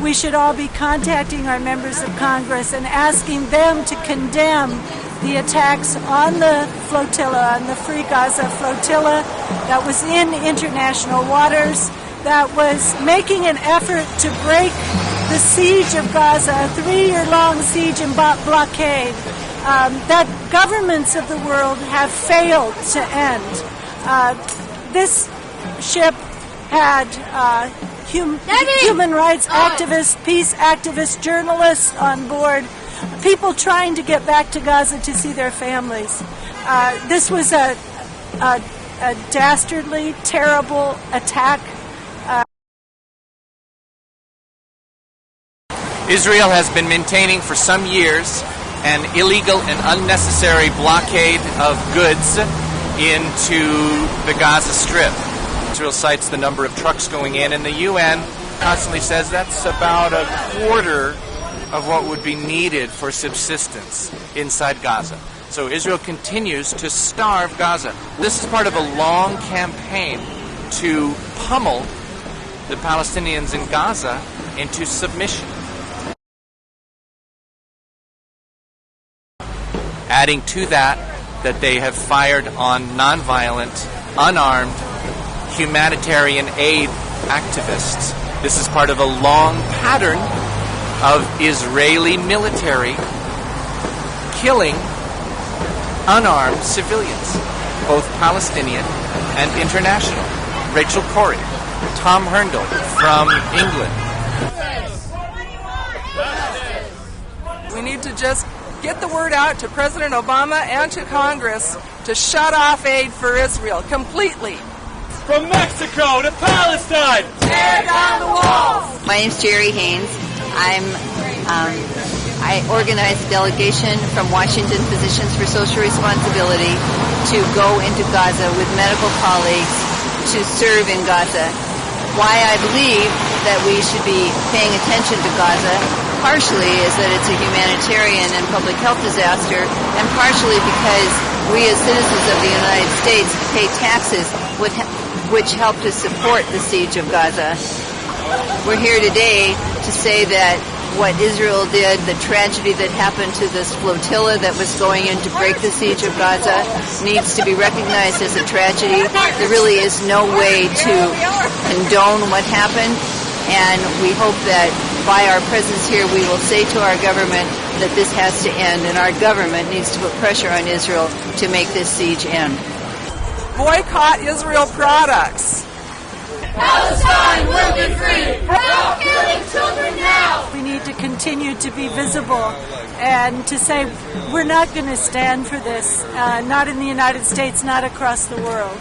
we should all be contacting our members of Congress and asking them to condemn the attacks on the flotilla, on the Free Gaza flotilla that was in international waters, that was making an effort to break the siege of Gaza, a 3-year-long siege and blockade that governments of the world have failed to end. This ship had human rights activists, peace activists, journalists on board, people trying to get back to Gaza to see their families. This was a dastardly, terrible attack. Israel has been maintaining for some years an illegal and unnecessary blockade of goods into the Gaza Strip. Israel cites the number of trucks going in, and the UN constantly says that's about a quarter of what would be needed for subsistence inside Gaza. So Israel continues to starve Gaza. This is part of a long campaign to pummel the Palestinians in Gaza into submission. Adding to that they have fired on nonviolent, unarmed, humanitarian aid activists. This is part of a long pattern of Israeli military killing unarmed civilians, both Palestinian and international. Rachel Corrie, Tom Herndl from England. We need to just get the word out to President Obama and to Congress to shut off aid for Israel completely. From Mexico to Palestine, tear down the walls! My name's Jerry Haynes. I organized a delegation from Washington Physicians for Social Responsibility to go into Gaza with medical colleagues to serve in Gaza. Why I believe that we should be paying attention to Gaza partially is that it's a humanitarian and public health disaster, and partially because we as citizens of the United States pay taxes which help to support the siege of Gaza. We're here today to say that what Israel did, the tragedy that happened to this flotilla that was going in to break the siege of Gaza, needs to be recognized as a tragedy. There really is no way to condone what happened, and we hope that by our presence here we will say to our government that this has to end, and our government needs to put pressure on Israel to make this siege end. Boycott Israel products. Palestine will be free! Stop killing children now! We need to continue to be visible and to say we're not going to stand for this, not in the United States, not across the world.